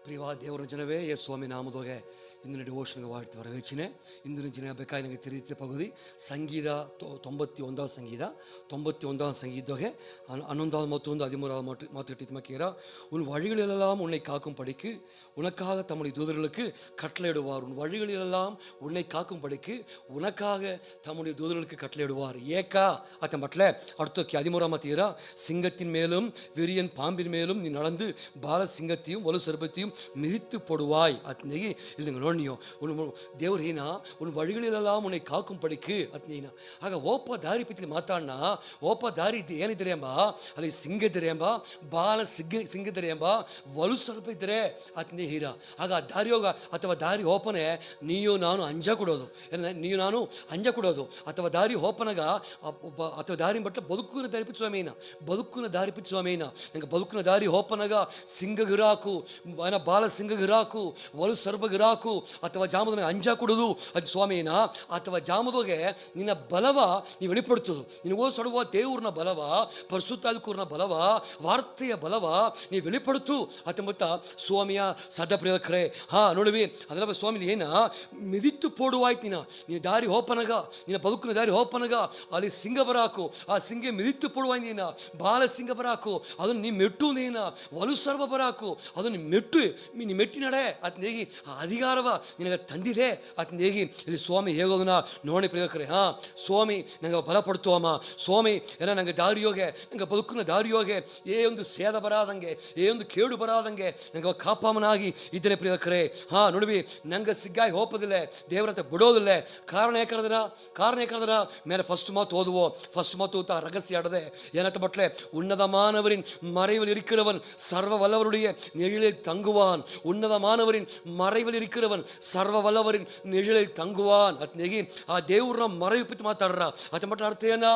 ಪ್ರಿಯವಾದ ದೇವರ ಜನವೇ ಸ್ವಾಮಿ ನಾಮದೋಗೆ ಇಂದಿನ ಡಿವೋಷನ್ಗೆ ವಾಡ್ತಿ ವರವೇಚಿನೆ ಇಂದಿನ ದಿನ ಬೇಕಾಗಿ ನನಗೆ ತಿರುಗಿದ ಪಗುದಿ ಸಂಗೀತ 91 ಸಂಗೀತ 91 சங்கீதோகே 11வது மற்றும் 13வது மாத்திட்டு மக்கீரா உன் வழிகளெல்லாம் உன்னை காக்கும் படிக்கு உனக்காக தம்முடைய தூதர்களுக்கு கட்டளையிடுவார். உன் வழிகளெல்லாம் உன்னை காக்கும் படிக்கு உனக்காக தம்முடைய தூதர்களுக்கு கட்டளையிடுவார். ஏக்கா அத்த மட்டல அடுத்த 13வது மாத்திரா சிங்கத்தின் மேலும் விரியன் பாம்பின் மேலும் நீ நடந்து பால சிங்கத்தையும் வலு சர்பத்தையும் மிதித்து போடுவாய். அத்தனைக்கு இல்லைங்க ನೋಡ್ನಿಯೋ ದೇವ್ರೇನ ಉನ್ ವழிಗಳಲ್ಲೆல்லாம் ಉನ್னை ಕಾಕುಂ ಪಡಿಕು ಅತ್ನೇನ ಆಗ ಓಪ ದಾರಿ ಪಿತ್ಲಿ ಮಾತಾಡಣ ಓಪ ದಾರಿ ಏನಿದ್ರೆ ಎಂಬ ಅಲ್ಲಿ ಸಿಂಗ ಇದ್ರೆ ಎಂಬ ಬಾಲ ಸಿಂಗ ಇದ್ರೆ ಎಂಬ ವಲು ಸ್ವಲ್ಪ ಇದ್ರೆ ಅತ್ನೇ ಹೀರ ಆಗ ದಾರಿ ಹೋಗ ಅಥವಾ ದಾರಿ ಓಪನೆ ನೀಯು ನಾನು ಅಂಜ ಕೊಡೋದು ನೀಯು ನಾನು ಅಂಜ ಕೊಡೋದು ಅಥವಾ ದಾರಿ ಓಪನಾಗ ಅಥವಾ ದಾರಿ ಬಟ್ಟ ಬದುಕುನ ದಾರಿ ಪಿತ್ ಸ್ವಾಮೀನ ಬದುಕುನ ದಾರಿ ಪಿತ್ ಸ್ವಾಮೀನ ನಂಗೆ ಬದುಕುನ ದಾರಿ ಓಪನಾಗ ಸಿಂಗ ಗಿರಾಕು ಬಾಲ ಸಿಂಗ ಗಿರಾಕು ವಲು ಸರ್ಬ ಗಿರಾಕು ಅಥವಾ ಜಾಮದನ ಅಂಜ ಕೊಡೋದು ಅದು ಸ್ವಾಮೀನ ಅಥವಾ ಜಾಮದೋಗೆ ನಿನ್ನ ಬಲವ ನೀವು வெளிப்படுத்துದು ನಿನಗೋ ಸಡುವ ದೇವ್ರನ ಬಲವ ಪರಿಶುದ್ಧಾತ್ಮನ ಬಲವ ವಾರ್ತೆಯ ಬಲವ ನೀವು வெளிப்படுத்து ಅತಂಬತ್ತ ಸ್ವಾಮಿಯ ಸದಪ್ರಿಯಕರೇ ನೋಡುವಿ ಅದರ ಸ್ವಾಮಿ ಏನ ಮಿದಿತ್ತು ಪೋಡುವಾಯ್ತು ನೀನು ದಾರಿ ಓಪನಗ ನಿನ್ನ ಬದುಕಿನ ದಾರಿ ಓಪನಗ ಅಲ್ಲಿ ಸಿಂಗ ಬರಾಕು ಆ ಸಿಂಗೆ ಮಿದಿತ್ತು ಪೋಡುವಾಯ್ ನೀನ ಬಾಲ ಸಿಂಗ ಬರಾಕು ಅದನ್ನು ನೀ ಮೆಟ್ಟು ನೀನ ವಲು ಸರ್ವ ಬರಾಕು ಅದನ್ನು ಮೆಟ್ಟು ನೀ ಮೆಟ್ಟಿ ನಡೆ ಅತ್ ನೇಗಿ ಅಧಿಕಾರವ ನಿನಗೆ ತಂದಿದೆ ಅತ್ ನೇಗಿ ಇಲ್ಲಿ ಸ್ವಾಮಿ ಹೇಗೋದನ್ನ ನೋಡಿ ಪ್ರಿಯಕರೇ ಸ್ವಾಮಿ ನಂಗೆ ಬಲಪಡ್ತುವಮ್ಮ ಸ್ವಾಮಿ ಎಲ್ಲ ನಂಗೆ ದಾರಿಯೋಗೆ ನಂಗೆ ಬದುಕಿನ ದಾರಿಯೋಗೆ ಒಂದು ಸೇದ ಬರಾದಂಗೆ ಒಂದು ಕೇಡು ಬರಾದಂಗೆ ನಂಗೆ ಕಾಪಾಮನಾಗಿ ಇದ್ದೇನೆ ಪ್ರಿಯಕರೇ ನೋಡುವಿ ನಂಗೆ ಸಿಗ್ಗಾಯಿ ಹೋಪದಿಲ್ಲ ದೇವರತ್ತೆ ಬಿಡೋದಿಲ್ಲ ಕಾರಣ ಏಕಂದ್ರ ಮೇಲೆ ಫಸ್ಟ್ ಮಾತು ಓದುವೋ ಫಸ್ಟ್ ಮಾತು ರಹಸ್ಯ ಆಡದೆ ಏನತ್ತ ಬಟ್ಲೆ ಉನ್ನತ ಮಾನವರಿನ್ மறைவில் இருக்கிறவன் சர்வ வல்லவருடைய நிழலில் தங்குவான். உன்னத மானவரின் மறைவில் இருக்கிறவன் ಸರ್ವ ವಲ್ಲವರಿನ್ ನಿழலில் ತಂಗುವಾನ್ ಅತ್ನೇಗಿ ಆ ದೇವ್ರನ್ನ ಮರವಿ ಪತ್ತಿ ಮಾತಾಡ್ರ ಅತ ಮಟ್ಟ ಅರ್ಥ ಏನ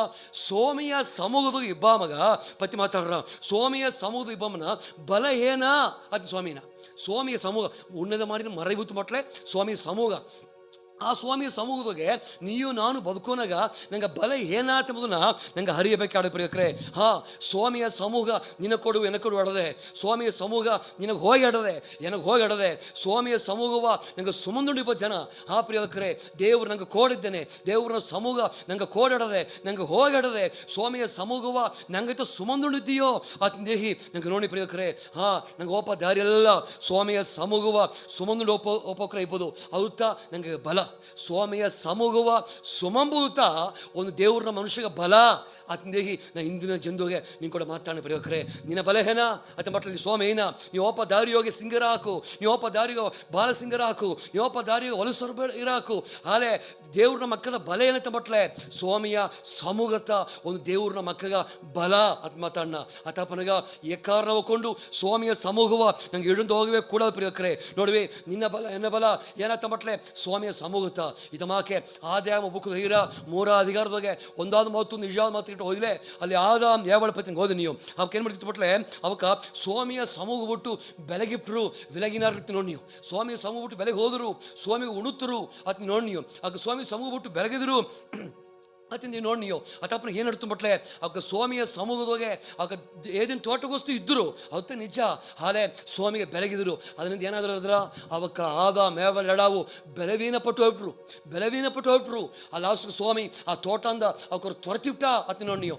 ಸ್ವಾಮಿಯ ಸಮೂಹದ ಇಬ್ಬಾಮಗ ಪತ್ತಿ ಮಾತಾಡ್ರ ಸ್ವಾಮಿಯ ಸಮೂಹದ ಇಬ್ಬಾಮನ ಬಲ ಏನ ಅತ್ ಸ್ವಾಮಿಯ ಸಮೂಹ ಉನ್ನತ ಮಾಡಿನ ಮರವಿತ್ತು ಮಟ್ಲೆ ಸ್ವಾಮಿಯ ಸಮೂಹ ಆ ಸ್ವಾಮಿಯ ಸಮೂಹದಾಗೆ ನೀವು ನಾನು ಬದುಕೋನಾಗ ನಂಗೆ ಬಲ ಏನಾತಂಬುದನ್ನ ನಂಗೆ ಹರಿಯಬೇಕಾದ ಪ್ರಿಯಕರೇ ಸ್ವಾಮಿಯ ಸಮೂಹ ನಿನಗೆ ಕೊಡು ಎನಗೆ ಕೊಡು ಅಡದೆ ಸ್ವಾಮಿಯ ಸಮೂಹ ನಿನಗೆ ಹೋಗಿ ಅಡದೆ ಎನಗೆ ಹೋಗಿ ಅಡದೆ ಸ್ವಾಮಿಯ ಸಮೂಹವ ನಂಗೆ ಸುಮಂದುಂಡಿಪ ಜನ ಪ್ರಿಯಕರೇ ದೇವ್ರು ನಂಗೆ ಕೋಡಿದ್ದೇನೆ ದೇವ್ರನ್ನ ಸಮೂಹ ನಂಗೆ ಕೋಡಾಡದೆ ನಂಗೆ ಹೋಗಿ ಅಡದೆ ಸ್ವಾಮಿಯ ಸಮೂಹವ ನಂಗೆ ಸುಮಂದುಂಡಿದ್ದೀಯೋ ಅತ್ ದೇಹಿ ನಂಗೆ ನೋಡಿ ಪ್ರಿಯಕರೇ ನಂಗೆ ಓಪ ದಾರಿ ಎಲ್ಲ ಸ್ವಾಮಿಯ ಸಮೂಹವ ಸುಮಂದುಂಡು ಒಪ್ಪೋಕ್ರೆ ಇರ್ಬೋದು ಅದುತ್ತಾ ನಂಗೆ ಬಲ ಸ್ವಾಮಿಯ ಸಮೂಹವ ಸುಮಂಬುತ್ತ ಒಂದು ದೇವ್ರನ್ನ ಮನುಷ್ಯಗ ಬಲ ಅತ್ನೇಗಿ ನಾ ಇಂದಿನ ಜಂದುಗೆ ನೀನು ಕೂಡ ಮಾತಾಡ ಪ್ರಿಯಕರೇ ನಿನ್ನ ಬಲ ಏನ ಅತ್ತ ಮಟ್ಟಲ್ಲಿ ಸ್ವಾಮಿ ಏನ ನೀವಪ್ಪ ದಾರಿಯೋಗಿ ಸಿಂಗರ ಹಾಕು ನೀವಪ್ಪ ದಾರಿಯೋ ಬಾಲ ಸಿಂಗರ ಹಾಕು ನೀವಪ್ಪ ದಾರಿಯೋ ಹೊಲಸರು ಇರಾಕು ಆಲೆ ದೇವ್ರನ್ನ ಮಕ್ಕಳ ಬಲ ಏನಂತ ಮಟ್ಲೆ ಸ್ವಾಮಿಯ ಸಮೂಹತ ಒಂದು ದೇವ್ರನ್ನ ಮಕ್ಕಗ ಬಲ ಅತ್ ಮಾತಾಡಣ ಅತಪ್ಪನಗ ಎಕ್ಕಾರನಕೊಂಡು ಸ್ವಾಮಿಯ ಸಮೂಹವ ನಂಗೆ ಇಳಿದು ಹೋಗಬೇಕು ಕೂಡ ಪ್ರಿಯಕರೇ ನೋಡುವೆ ನಿನ್ನ ಬಲ ಎನ್ನ ಬಲ ಏನಂತ ಮಟ್ಲೆ ಸ್ವಾಮಿಯ ಸಮೂಹತ ಇದಮಾಕೆ ಆದಾಮ ಬುಕ್ಕು ಹೀರ 3 ಅಧಿಕಾರದಾಗೆ ಒಂದಾದ ಮಾತು ನಿಜಾದ ಮಾತು ಇಟ್ಟು ಹೋಗ್ಲೆ ಅಲ್ಲಿ ಆದಾಮ್ ಯಾವಳಪತಿ ಹೋದ ನೀವು ಅವಕ್ಕೆ ಏನು ಮಾಡ್ತಿತ್ತು ಮಟ್ಲೆ ಅವಕ್ಕ ಸ್ವಾಮಿಯ ಸಮೂಹ ಬಿಟ್ಟು ಬೆಳಗಿಟ್ರು ವಿಲಗಿನಾರ್ತಿ ನೋಡಿ ನೀವು ಸ್ವಾಮಿಯ ಸಮೂಹ ಬಿಟ್ಟು ಬೆಳಗ್ಗೆ ಹೋದರು ಸ್ವಾಮಿಗೆ ಉಣುತ್ತರು ಅತ್ ನೋಡಿ ನೀವು ಆಗ ಸ್ವಾಮಿ ಸಮೂಹ ಬಿಟ್ಟು ಬೆಳಗಿದ್ರು ಅತ್ತಿಂದ ನೋಡಿ ನೀವು ಅತಪ್ಪನ ಏನು ನಡ್ತು ಮಟ್ಲೆ ಅವಕ್ಕೆ ಸ್ವಾಮಿಯ ಸಮೂಹದೋಗೆ ಅವಕ್ಕೆ ಏದೇನು ತೋಟಗೋಸ್ತು ಇದ್ದರು ಅವತ್ತೆ ನಿಜ ಹಾಲೆ ಸ್ವಾಮಿಗೆ ಬೆಳಗಿದ್ರು ಅದರಿಂದ ಏನಾದರೂ ಅದ್ರ ಅವಕ್ಕ ಆದ ಮೇವ ಎಡಾವು ಬೆಲವೀನ ಪಟ್ಟು ಹೊರಟ್ರು ಆ ಲಾಸ್ಟ್ ಸ್ವಾಮಿ ಆ ತೋಟ ಅಂದ ಅವಕ್ಕರು ತೊರೆತಿಬಿಟ್ಟ ಅತ್ತ ನೋಡಿ ನೀವು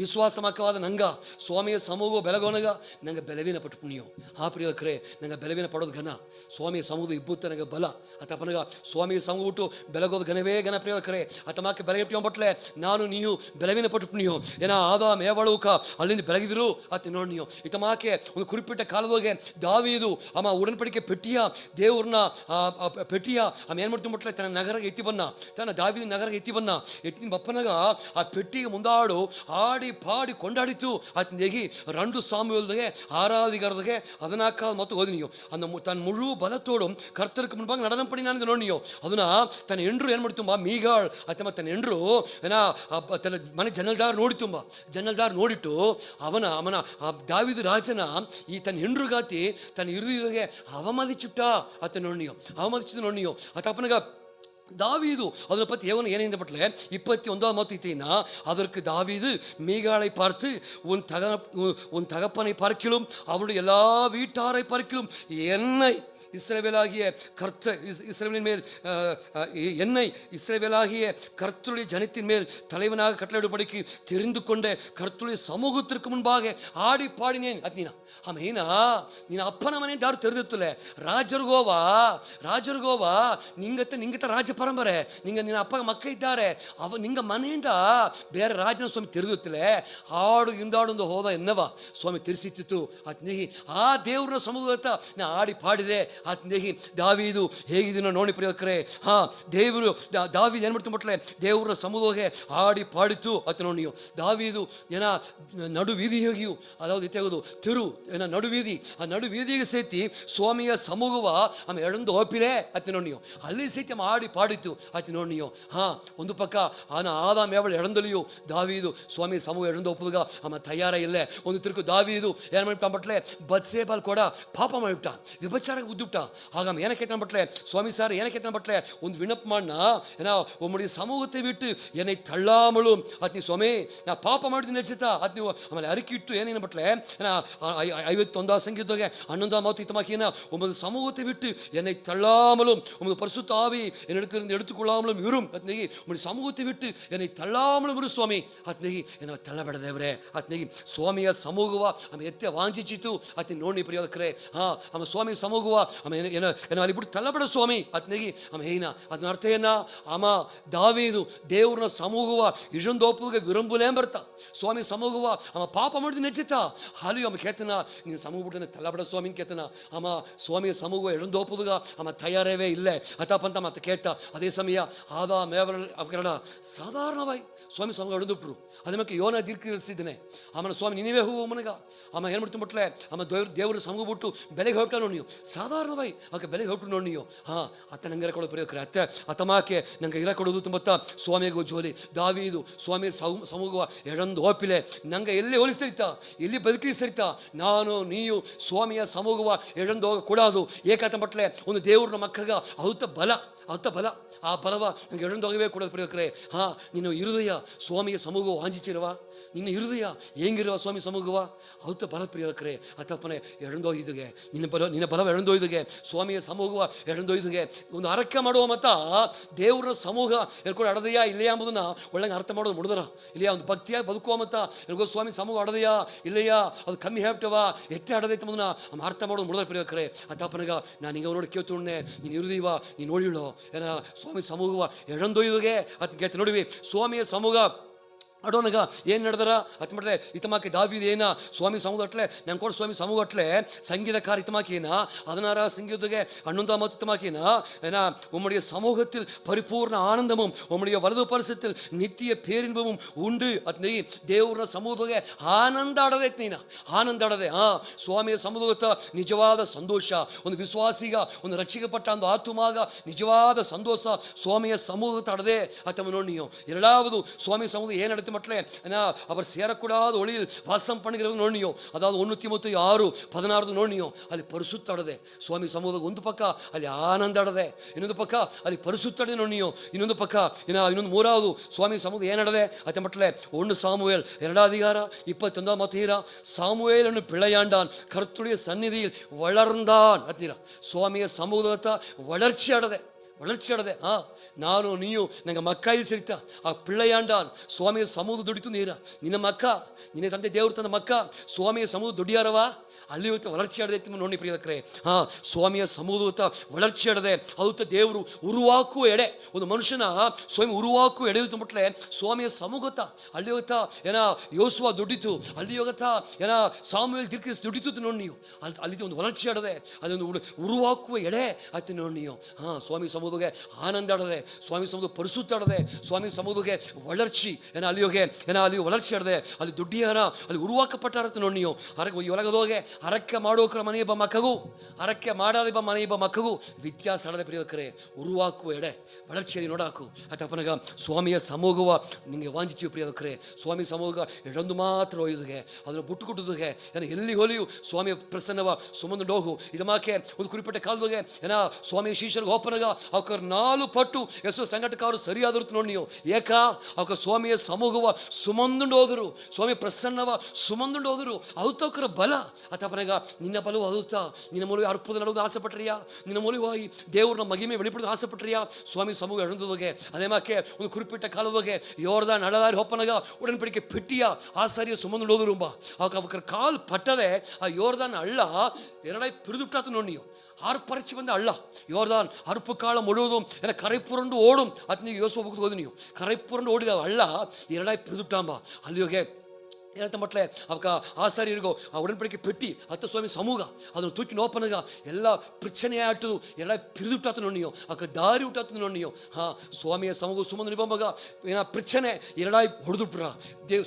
ವಿಶ್ವಾಸಮಕವಾದ ನಂಗ ಸ್ವಾಮಿಯ ಸಮೂಹ ಬೆಳಗೋನಗ ನಂಗೆ ಬೆಲವಿನ ಪಟ್ಟು ನೀವು ಪ್ರಿಯಕರೇ ನಂಗೆ ಬೆಲವಿನ ಪಡೋದು ಘನ ಸ್ವಾಮಿಯ ಸಮೂಹ ಇಬ್ಬುತ್ತ ನಂಗೆ ಬಲ ಅತಪ್ಪನಗ ಸ್ವಾಮಿಯ ಸಮೂಹ ಬಿಟ್ಟು ಬೆಳಗೋದು ಘನವೇ ಘನ ಪ್ರಿಯಕರೇ ಅತಮಾಕೆ ಬೆಳಗ್ಗೆ ಬಟ್ಲೆ ನಾನು ನೀವು ಬೆಳವಿನ ಪಟ್ಟು ನೀವು ಏನ ಆದ ಮೇವಳುಕ ಅಲ್ಲಿಂದ ಬೆಳಗಿದ್ರು ಅತ್ತ ನೋಡಿ ನೀವು ಇತಮಾಕೆ ಒಂದು ಕುರಿಪಿಟ್ಟ ಕಾಲದೋಗೆ ದಾವೀದು ಅಮ್ಮ ಉಡನ್ಪಡಿಕೆ ಪೆಟ್ಟಿಯ ದೇವ್ರನ್ನ ಪೆಟ್ಟಿಯ ಅಮ್ಮ ಏನು ಮಾಡ್ತೀನಿ ಮಟ್ಲೆ ತನ್ನ ನಗರಗೆ ಎತ್ತಿ ಬನ್ನ ತನ್ನ ದಾವೀದು ನಗರಗೆ ಎತ್ತಿನ ಬಪ್ಪನಾಗ ಆ ಪೆಟ್ಟಿಗೆ ಮುಂದಾಡು ಆಡಿ ಪಾಡಿ ಕೊಂಡಾಡಿತು ಅತ್ ನೆಗಿ 2 ಸಾಮುವೇಲದಾಗೆ 6வது அதிகாரದಾಗೆ ಮತ್ತು ಓದಿ ನೀವು ತನ್ನ ಮುಳು ಬಲತೋಡು ಕರ್ತರ್ಕ ಮುನ್பாக நடனம் பண்ணினான்னு ನೋಡಿ ನೀವು ಅದನ್ನ ತನ್ನ ಹೆಂಡ್ರು ಏನು ಮಾಡ್ತು ಮೀಗಾಳ್ ಅಥವಾ ತನ್ನ ಹೆಂಡ್ರು ತನ್ನ ಮನೆ ಜನಲ್ದಾರ್ ನೋಡಿಟ್ಟು ಅವನ ದಾವಿದ ರಾಜನ ಈ ತನ್ನ ಹೆಂಡ್ರುಗಾತಿ ತನ್ನ ಹೃದಯದಾಗೆ ಅವಮದಿಸಿಟ್ಟ ಅತ್ತ ನೋಡಿ ನೀವು ಅವಮದಿಸಿದ ನೋಡಿ ನೀವು ಅತಪ್ಪನಗ தாவீது அதை பற்றி ஏனைந்த பட்டல 21 மத்தியினா அதற்கு தாவீது மீகாளை பார்த்து உன் தகப்பனை பார்க்கிலும் அவருடைய எல்லா வீட்டாரை பார்க்கிலும் என்னை இஸ்ரவேலாகிய இஸ்ரவேலின் மேல் என்னை இஸ்ரவேலாகிய கர்த்தருடைய ஜனத்தின் மேல் தலைவனாக கட்டளையிடும்படிக்கு தெரிந்து கொண்ட கர்த்தருடைய சமூகத்திற்கு முன்பாக ஆடி பாடினேன் ಅದ್ನಿನ ಆಮೇನ ನೀನು ಅಪ್ಪನ ಮನೆ ದಾರು ತೆರೆದಿತ್ತಲೆ ರಾಜರ್ಗೋವಾ ನಿಂಗತ್ತ ರಾಜ ಪರಂಪರೆ ನಿನ್ನ ಅಪ್ಪ ಮಕ್ಕ ಇದ್ದಾರೆ ನಿಂಗ ಮನೆಯಿಂದ ಬೇರೆ ರಾಜನ ಸ್ವಾಮಿ ತೆರೆದಿತ್ತಲೆ ಹಾಡು ಹಿಂದಾಡೊಂದು ಹೋದ ಎನ್ನವ ಸ್ವಾಮಿ ತಿರ್ಸಿತ್ತಿತ್ತು ಅತ್ನೇಹಿ ಆ ದೇವ್ರನ್ನ ಸಮುದ್ರತ್ತ ನಾ ಆಡಿ ಪಾಡಿದೆ ಅತ್ನೇಹಿ ದಾವೀದು ಹೇಗಿದ್ದೀನೋ ನೋಡಿ ಪ್ರಿಯಕರೇ ದೇವರು ದಾವೀದು ಏನ್ಬಿಡ್ತು ಮಟ್ಲೆ ದೇವ್ರ ಸಮುದ್ರಗೆ ಆಡಿ ಪಾಡಿತು ಅತ್ತ ನೋಡಿ ನೀವು ದಾವೀದು ಏನ ನಡು ವೀದಿ ಹೋಗಿಯು ಅದಾವುದು ತೆಗೆದು ತಿರು ನಡುವೀದಿ ಆ ನಡುವೀದಿಗೆ ಸೇತಿ ಸ್ವಾಮಿಯ ಸಮೂಹವ ಆమె ಎಡಂದು ಓಪಿಲೆ ಅತಿ ನೋಡಿಯೋ ಅಲ್ಲಿ ಸೇತಿ ಆಡಿ ಪಾಡಿತ್ತು ಅತಿ ನೋಡಿಯೋ ಒಂದು ಪಕ್ಕ ಆದಾಮ್ ಯಾವಳು ಎಡಂದಲಿಯೋ ದಾವೀದು ಸ್ವಾಮಿ ಸಮೂಹ ಎಡಂದು ಒಪ್ಪುದಾಗ ಆమె ತಯಾರ ಇಲ್ಲೇ ಒಂದು ತಿರುಕು ದಾವೀದು ಏನು ಮಾಡಿಬಿಟ್ಟ ಬತ್ಸೇಬಾಲ್ ಕೂಡ ಪಾಪ ಮಾಡಿಬಿಟ್ಟ ವಿಭಚಾರಕ್ಕೆ ಉದ್ದುಬಿಟ್ಟ ಆಗ ಏನಕ್ಕೆ ಬಟ್ಲೆ ಸ್ವಾಮಿ ಸಾರ್ ಏನಕ್ಕೆ ಬಟ್ಲೆ ಒಂದು ವಿಣಪ್ ಮಾಡಣ ಏನೋ ಒಮ್ಮಡಿ ಸಮೂಹத்தை விட்டு என்னை தள்ளாமலும் ಅತ್ನಿ ಸ್ವಾಮಿ ನಾ ಪಾಪ ಮಾಡಿದ್ದೀನಿ ಹೆಚ್ಚಿತ ಅತ್ ನೀವು ಆಮೇಲೆ ಅರಿಕಿಟ್ಟು ಏನೇನು ಬಟ್ಲೆ 51 ಸಂಗೀತಕ್ಕೆ 11 மத்தியமாக்கின உமது சமூகத்தை விட்டு என்னை தள்ளாமலும் உமது பரிசுத்த ஆவி என்னிடத்திலிருந்து எடுத்துக்கொள்ளாமலும் இரும் ಅತ್ನೇಗಿ ಉಮದು ಸಮೂಹத்தை விட்டு என்னை தள்ளாமலும் ಇರು ಸ್ವಾಮಿ ಅತ್ನೇಗಿ ಎನ್ನ ತಳ್ಳಬೇಡ ದೇವರೇ ಅತ್ನೇಗಿ ಸ್ವಾಮಿಯ ಸಮೂಹವ ಆమె ಎತ್ತೆ ವಾಂಚಿಚಿತು ಅತ್ನಿ ನೋಡಿ ಪ್ರಿಯಕರೇ ಆమె ಸ್ವಾಮಿ ಸಮೂಹವ ಆమె ಎನ್ನ ಅಲ್ಲಿ ಬಿಟ್ಟು ತಳ್ಳಬೇಡ ಸ್ವಾಮಿ ಅತ್ನೇಗಿ ಆమె ಏನ ಅದನ್ನ ಅರ್ಥ ಏನ ಆಮ ದಾವೀದು ದೇವರ ಸಮೂಹವ ಇಜೊಂದೋಪುಗೆ ವಿರಂಬುಲೇ ಬರ್ತಾ ಸ್ವಾಮಿ ಸಮೂಹವ ಆಮ ಪಾಪ ಮಾಡಿದ ನೆಚ್ಚಿತ ಹಾಲಿ ಆమె ಕೇತನ ನೀನು ಸಮೂಹ ಬಿಟ್ಟು ತಳ್ಳಬೇಡ ಸ್ವಾಮಿನ ಕೇತನ ಆಮ ಸ್ವಾಮಿಯ ಸಮೂಹ ಎಡಂದೋಪುದುಗ ಆಮ ತಯಾರವೇ ಇಲ್ಲೇ ಅತಪಂತ ಮತ್ತೆ ಕೇತ ಅದೇ ಸಮಯ ಆದಾ ಮೇವರ ಸಾಧಾರಣವಾಗಿ ಸ್ವಾಮಿ ಸಮೂಹ ಎಡಂದುಬಿಟ್ರು ಅದೇ ಮಕ್ಕೆ ಯೋನ ದೀರ್ಘಿಸಿದ್ದೇನೆ ಆಮನ ಸ್ವಾಮಿ ನಿನವೇ ಹೋಗು ಮನಗ ಆಮ ಏನು ಮಾಡ್ತು ಬಿಟ್ಲೆ ಆಮ ದೇವರು ಸಮೂಹ ಬಿಟ್ಟು ಬೆಲೆಗೆ ಹೊರಟ ನೋಡಿ ನೀವು ಸಾಧಾರಣವಾಗಿ ಆಕೆ ಬೆಲೆಗೆ ಹೊರಟು ನೋಡಿ ನೀವು ಅತ್ತ ನಂಗೆ ಕೊಡೋ ಪ್ರಿಯಕರೇ ಅತ್ತಮಾಕೆ ನಂಗೆ ಇರ ಕೊಡೋದು ತುಂಬತ್ತ ಸ್ವಾಮಿಗೂ ಜೋಲಿ ದಾವೀದು ಸ್ವಾಮಿ ಸಮೂಹ ಎಡಂದು ಓಪಿಲೆ ನಂಗೆ ಎಲ್ಲಿ ಹೋಲಿಸ್ತರಿತ ಎಲ್ಲಿ ಬದುಕಿಸ್ತರಿತ ನಾನು ನೀವು ಸ್ವಾಮಿಯ ಸಮೂಹವ ಎಡಂದು ಹೋಗ ಕೂಡದು ಏಕಾತ ಬಟ್ಲೆ ಒಂದು ದೇವ್ರನ್ನ ಮಕ್ಕಗ ಅವತ್ತ ಬಲ ಆ ಬಲವ ನಂಗೆ ಎಡಂದು ಹೋಗವೇ ಕೊಡೋದು ಪ್ರಿಯಕರೇ ನೀನು ಹೃದಯ ಸ್ವಾಮಿಯ ಸಮೂಹ ವಾಂಚಿಸಿರುವ ನಿನ್ನ ಹೃದಯ ಹೆಂಗಿರುವ ಸ್ವಾಮಿ ಸಮೂಹವ ಅವತ್ತ ಬಲ ಪ್ರಿಯಕರೇ ಅತಪ್ಪನೆ ಎಡಂದೋಯ್ದುಗೆ ನಿನ್ನ ಬಲವ ಎಡಂದೋಯ್ದುಗೆ ಸ್ವಾಮಿಯ ಸಮೂಹವ ಎಡಂದೊಯ್ದುಗೆ ಒಂದು ಅರಕ್ಕೆ ಮಾಡುವ ಮತ ದೇವ್ರ ಸಮೂಹ ಎಲ್ಕೊಂಡು ಅಡದೆಯಾ ಇಲ್ಲಯಾ ಎಂಬುದನ್ನ ಒಳ್ಳೆ ಅರ್ಥ ಮಾಡೋದು ಮುಡಿದರ ಇಲ್ಲಿಯಾ ಒಂದು ಭಕ್ತಿಯಾಗಿ ಬದುಕುವ ಮತ ಎಲ್ಗೋ ಸ್ವಾಮಿ ಸಮೂಹ ಅಡದೆಯಾ ಇಲ್ಲಯ್ಯಾ ಅದು ಕಮ್ಮಿ ಹೇಳ್ತವ ಎತ್ತೆ ಅಡದೈತೆ ಎಂಬುದನ್ನ ಅರ್ಥ ಮಾಡೋದು ಮುಡಿದರ ಪ್ರಿಯಕರೇ ಅತಪ್ಪನಗ ನಾನು ಹಿಂಗೆ ನೋಡಿ ಕೇಳ್ತುಣ್ಣೆ ನೀನು ಇರುದೀವ ನೀನು ನೋಡಿಳು ಏನ ಸ್ವಾಮಿ ಸಮೂಹವ ಎಡಂದೊಯ್ದುಗೆ ಅತ್ ಗೆತ್ತ ನೋಡಿವಿ ಸ್ವಾಮಿಯ ಸಮೂಹ ಅಡೋನಗ ಏನು ನಡೆದಾರ ಅತ್ಮಟ್ಲೆ ಇತಮಾಕೆ ದಾವೀದು ಏನ ಸ್ವಾಮಿ ಸಮೂಹ ಅಟ್ಲೆ ನಂಗೆ ಕೊಡು ಸ್ವಾಮಿ ಸಮೂಹ ಅಟ್ಲೆ സംഗീതക്കാർ ഇത്തമാക്കിയന 16 സംഗീതಕ್ಕೆ 11 ഇത്തമാക്കിയന ஏன்னா உம்முடைய சமூகத்தில் பரிபூர்ண ஆனந்தமும் உம்முடைய வலது பரிசத்தில் நித்திய பேரின்பமும் ಉಂಡು ಅತ್ನಿ ದೇವರ ಸಮೂಹಕ್ಕೆ ಆನಂದ ಆಡದೆ ಸ್ವಾಮಿಯ ಸಮೂಹದ ನಿಜವಾದ ಸಂತೋಷ ಒಂದು ವಿಶ್ವಾಸಿಗ ಒಂದು ರಕ್ಷಿಸಲ್ಪಟ್ಟ ಒಂದು ಆತ್ಮಗ ನಿಜವಾದ ಸಂತೋಷ ಸ್ವಾಮಿಯ ಸಮೂಹದ ಅಡದೆ ಅಥವಾ ನೋಡಿ ನೀವು ಎರಡಾவது ಸ್ವಾಮಿ ಸಮೂಹ ಏನು நடத்து மட்டலே அவர் சேரக்கூடாத ஒளியில் வாசம் பண்ணுகிறது நோண்டியோ அதாவது 1 தீமோத்தேயு 6:16 நோண்டியோ ಅಲ್ಲಿ ಪರಿಸುತ್ತಾಡದೆ ಸ್ವಾಮಿ ಸಮೂಹದ ಒಂದು ಪಕ್ಕ ಅಲ್ಲಿ ಆನಂದ ಅಡದೆ ಇನ್ನೊಂದು ಪಕ್ಕ ಅಲ್ಲಿ ಪರಿಸುತ್ತಾಡದೆ ನೋಣಿಯೋ ಇನ್ನೊಂದು ಪಕ್ಕ ಇನ್ನೊಂದು ಮೂರಾவது ಸ್ವಾಮಿ ಸಮೂಹ ಏನಡದೆ ಅತ್ತೆ ಮಟ್ಟಲೆ 1 சாமுவேல் 2:21 சாமுவேலனு பிழையாண்டான் கர்த்தருடைய சந்நிதியில் வளர்ந்தான் அத்திர ಸ್ವಾಮಿಯ ಸಮೂಹದ வளர்ச்சி ಅಡದೆ ನಾನು ನೀವು ನಂಗೆ ಮಕ್ಕ ಇಲ್ಲಿ ಸಿರಿತ ಆ ಪಿಳ್ಳೆಯಾಂಡಾನ್ ಸ್ವಾಮಿಯ ಸಮೂಹ ದುಡಿತು ನೀರ ನಿನ್ನ ಮಕ್ಕ ನಿನ್ನ ತಂದೆ ದೇವ್ರ ತಂದ ಮಕ್ಕ ಸ್ವಾಮಿಯ ಸಮೂಹ ದುಡಿಯಾರವ ಅಲ್ಲಿ ಇವತ್ತು ವಳರ್ಚಿ ಅಡದೆ ನೋಡಿ ಪ್ರಿಯಕರೇ ಸ್ವಾಮಿಯ ಸಮೂಹದ ವಳರ್ಚಿ ಅಡದೆ ಅದು ದೇವರು ಉರುವಾಕುವ ಎಡೆ ಒಂದು ಮನುಷ್ಯನ ಸ್ವಾಮಿ ಉರುವಾಕುವ ಎಡೆ ತುಂಬಿಟ್ಲೆ ಸ್ವಾಮಿಯ ಸಮೂಹತ ಅಲ್ಲಿ ಹೋಗ್ತಾ ಏನ ಯೋಸುವ ದುಡಿತು ಅಲ್ಲಿ ಹೋಗತ್ತಾ ಏನ ಸಾಮುವೇಲ್ ದೀರ್ಘಿಸಿ ದುಡಿತು ನೋಡಿ ನೀವು ಅಲ್ಲಿ ಒಂದು ವಳರ್ಚಿ ಅಡದೆ ಅದೊಂದು ಉರುವಾಕುವ ಎಡೆ ಆಯ್ತು ನೋಡಿ ನೀವು ಸ್ವಾಮಿ ಸಮೂಹಗೆ ಆನಂದ ಅಡದೆ ಸ್ವಾಮಿ ಸಮೂಹ ಪರಿಸುತ್ತಾಡದೆ ಸ್ವಾಮಿ ಸಮೂಹಗೆ ವಳರ್ಚಿ ಏನ ಅಲ್ಲಿ ಹೋಗಿ ಏನ ಅಲ್ಲಿ ವಳರ್ಚಿ ಅಡದೆ ಅಲ್ಲಿ ದುಡ್ಡಿಯಾರ ಅಲ್ಲಿ ಉರುವಾಕಪಟ್ಟಾರತ್ತೆ ನೋಡಿ ನೀವು ಹೊರಗೆ ಒಳಗದೋಗೆ ಅರಕ್ಕೆ ಮಾಡೋಕ್ರ ಮನೆಯೊಬ್ಬ ಮಕ್ಕಗೂ ಅರಕ್ಕೆ ಮಾಡಾದಿಬ್ಬ ಮನೆಯೊಬ್ಬ ಮಕ್ಕಗೂ ವ್ಯತ್ಯಾಸ ಅಡದೆ ಪ್ರಿಯಕರೇ ಉರುವಾಕುವ ಎಡೆ ವಳರ್ಚಿಯಲ್ಲಿ ನೋಡಾಕು ಅತಪ್ಪನಗ ಸ್ವಾಮಿಯ ಸಮೂಹವ ನಿಮಗೆ ವಾಂಚಿತೀವಿ ಪ್ರಿಯಕರೇ ಸ್ವಾಮಿ ಸಮೂಹ ಎಡೊಂದು ಮಾತ್ರ ಒಯ್ದುಗೆ ಅದನ್ನು ಬುಟ್ಟುಕೊಟ್ಟುದುಗೆ ಏನ ಎಲ್ಲಿ ಹೋಲಿಯು ಸ್ವಾಮಿಯ ಪ್ರಸನ್ನವ ಸುಮಂದು ಡೋಗು ಇದು ಮಾಕೆ ಒಂದು ಕುರಿಪಟ್ಟ ಕಾಲದಾಗೆ ಏನ ಸ್ವಾಮಿಯ ಶಿಷ್ಯರಿಗೆ ಹೋಪನಗ ಅವಕ 4 ಪಟ್ಟು ಎಷ್ಟೋ ಸಂಘಟಕರು ಸರಿಯಾದ್ರು ನೋಡಿ ನೀವು ಏಕ ಅವಕ ಸ್ವಾಮಿಯ ಸಮೂಹವ ಸುಮಂದುಂಡು ಹೋದರು, ಸ್ವಾಮಿ ಪ್ರಸನ್ನವ ಸುಮಂದುಂಡು ಹೋದರು. ಅವತ್ತವಕರ ಬಲ ಅತಪನಗ ನಿನ್ನ ಬಲವು ಅದುತ್ತ ನಿನ್ನ ಮೂಲಕ ಅರ್ಪುದ ನಡುವುದು ಆಸೆಪಟ್ರಿಯಾ, ನಿನ್ನ ಮೂಲಕವಾಗಿ ದೇವ್ರನ್ನ ಮಗಿಮೆ வெளிப்படுத்த ஆசைப்பட்டியா? சுவாமி சமூகம் எழுந்ததோகே அதே மாக்கே ಒಂದು குறிப்பிட்ட ಕಾಲದೋಗೆ ಯೋರ್ದಾನ್ ನಡದಾರಿ ಹೊಪ್ಪನಗ ಉಡನ್ಪಡಿಕೆ ಪೆಟ್ಟಿಯ ಆಸಾರಿಯ ಸುಮಂದು ಹೋದರುಂಬ ಅವರ ಕಾಲು ಪಟ್ಟದೆ ಆ ಯೋರ್ದಾನ್ ಹಳ್ಳ ಎರಡಾಯಿ ಪಿರಿದುಬಿಟ್ಟಾತು ನೋಡಿ ನೀವು. ஆர்ப்பரிச்சு வந்த அல்ல யோர்தான் அறுப்பு காலம் முழுவதும் என கரை புரண்டு ஓடும். அது நீங்க யோசுவா புக்கு ஓதுனியோ கரை புரண்டு ஓடிದ அல்ல ಎರಡಾಯಿ ಪಿರಿದುಬಿಟ್ಟಾಂಬ ಅಲ್ಲಿಯೋಗೆ ಏನಂತ ಮಟ್ಲೆ ಅವಕ ಆಸಾರಿಯರಿಗೋ ಆ ಉಡನ್ಪಡಿಕೆ ಪೆಟ್ಟಿ ಹತ್ತು ಸ್ವಾಮಿ ಸಮೂಹ ಅದನ್ನು ತೂಕಿ ನೋಪನಗ ಎಲ್ಲ ಪ್ರಚನೆ ಆಟದು ಎಲ್ಲ ಪಿರಿದುಬಿಟ್ಟಾತು ನೋಡಿಯೋ ಅವಕ ದಾರಿ ಊಟಾತು ನೋಡಿಯೋ. ಸ್ವಾಮಿಯ ಸಮೂಹ ಸುಮಂದು ನಿಬಂಬಗ ಏನ ಪ್ರಚನೆ ಎರಡಾಯಿ ಹೊಡೆದುಬಿಟ್ರ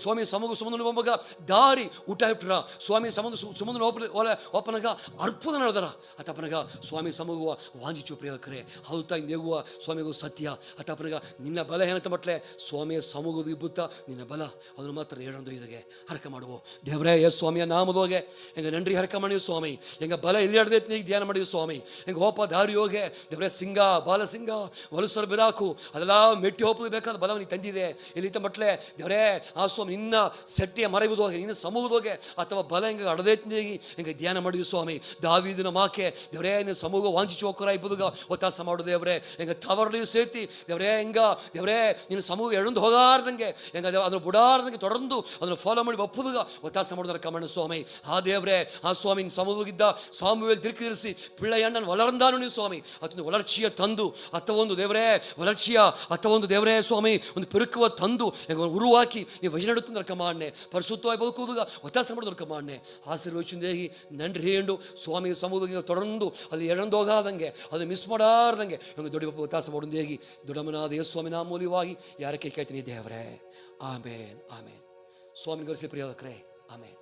ಸ್ವಾಮಿಯ ಸಮೂಹ ಸುಮಂದು ನಿಬಂಬಗ ದಾರಿ ಊಟ ಬಿಟ್ರ ಸ್ವಾಮಿ ಸುಮಂದು ಓಪನಗ ಅರ್ಪುದ ನಡೆದರ ಅತಪನಗ ಸ್ವಾಮಿ ಸಮೂಹ ವಾಂಜಿಚು ಪ್ರಿಯಕರೇ ಹೌದು ತಾಯಿ ದೇಗುವ ಸ್ವಾಮಿಗೂ ಸತ್ಯ ಅತಪನಗ ನಿನ್ನ ಬಲ ಏನಂತ ಮಟ್ಲೆ ಸ್ವಾಮಿಯ ಸಮೂಹದ ಇಬ್ಬುತ್ತ ನಿನ್ನ ಬಲ ಅದನ್ನು ಮಾತ್ರ ಹೇಳೊಂದು ಇದಾಗೆ ಹರಕ ಮಾಡುವ ದೇವರೇ ಎಸ್ ಸ್ವಾಮಿಯ ನಾಮದೋಗೆ ಹೆಂಗ ನನ್ರಿ ಹರಕ ಮಾಡಿಯೋ ಸ್ವಾಮಿ ಹೆಂಗ ಬಲ ಎಲ್ಲಿಯಾಡದೆ ಧ್ಯಾನ ಮಾಡಿಯೋ ಸ್ವಾಮಿ ಹೆಂಗ ಹೋಪ ದಾರಿ ಹೋಗೆ ದೇವರೇ ಸಿಂಗ ಬಾಲಸಿಂಗ ವಲಸರು ಬಿರಾಕು ಅದೆಲ್ಲ ಮೆಟ್ಟಿ ಹೋಪದು ಬೇಕಾದ ಬಲವನ್ನು ತಂದಿದೆ ಎಲ್ಲಿತ ಮಟ್ಲೆ ದೇವರೇ ಆ ಸ್ವಾಮಿ ನಿನ್ನ ಸೆಟ್ಟಿಯ ಮರೆಯುವುದೋಗೆ ನಿನ್ನ ಸಮೂಹದೋಗೆ ಅಥವಾ ಬಲ ಹೆಂಗ ಅಡದೆ ಹೆಂಗ ಧ್ಯಾನ ಮಾಡಿಯೋ ಸ್ವಾಮಿ ದಾವೀದನ ಮಾಕೆ ದೇವರೇ ನಿನ್ನ ಸಮೂಹ ವಾಂಚಿಸಿ ಹೋಗ್ಕರ ಇಬ್ಬದುಗ ಒತ್ತಾಸ ಮಾಡು ದೇವರೇ ಹೆಂಗ ತವರಲಿ ಸೇತಿ ದೇವರೇ ಹೆಂಗ ದೇವರೇ ನಿನ್ನ ಸಮೂಹ ಎಳಂದು ಹೋಗಾರ್ದಂಗೆ ಹೆಂಗ ಅದನ್ನು ಬುಡಾರ್ದಂಗೆ ತೊಡರ್ದು ಅದನ್ನು ಫಾಲೋ ಮಾಡಿ ಒಪ್ಪುದುಗ ಒತ್ತಾಸ ಮಾಡಿದಾರೆ ಕಮಣ್ಣ ಸ್ವಾಮಿ ಆ ದೇವರೇ ಆ ಸ್ವಾಮಿ ಸಮೂಹಗಿದ್ದ ಸಾಮುವೇಲ್ ತಿರುಕಿರಿಸಿ ಪಿಳ್ಳೆಯಣ್ಣನ ವಲರಂದಾನು ನೀವು ಸ್ವಾಮಿ ಅದೊಂದು ವಲರ್ಚಿಯ ತಂದು ಅಥವಾ ಒಂದು ದೇವರೇ ವಲರ್ಚಿಯ ಅಥವಾ ಒಂದು ದೇವರೇ ಸ್ವಾಮಿ ಒಂದು ಪೆರುಕುವ ತಂದು ಉರುವಾಕಿ ನೀವು ವಜನಡುತ್ತಂದ್ರೆ ಕಮಾಣ್ಣೆ ಪರಿಶುದ್ಧವಾಗಿ ಬದುಕುವುದುಗ ಒತ್ತಾಸ ಮಾಡಿದ್ರು ಕಮಾಣ್ಣೆ ಆಶೀರ್ವಚಿಂದೇಗಿ ನನ್ರಿ ಹೇಂಡು ಸ್ವಾಮಿ ಸಮೂಹಕ್ಕೆ ತೊಡಂದು ಅಲ್ಲಿ ಎಳಂದೋಗಾದಂಗೆ ಅದನ್ನು ಮಿಸ್ ಮಾಡಾರ್ದಂಗೆ ನಮಗೆ ದೊಡ್ಡ ಒತ್ತಾಸ ಮಾಡೋದೇಗಿ ದೊಡ್ಡಮನಾದ ಯೇಸು ಸ್ವಾಮಿ ನಾಮೂಲ್ಯವಾಗಿ ಯಾರಕ್ಕೆ ಕೇಳ್ತೀನಿ ದೇವರೇ ಆಮೇನ್ ಆಮೇನ್. ಸ್ವಾಮಿ ಗರಿಸಿ ಪ್ರಿಯೋದಕರೇ ಆಮೇನ್.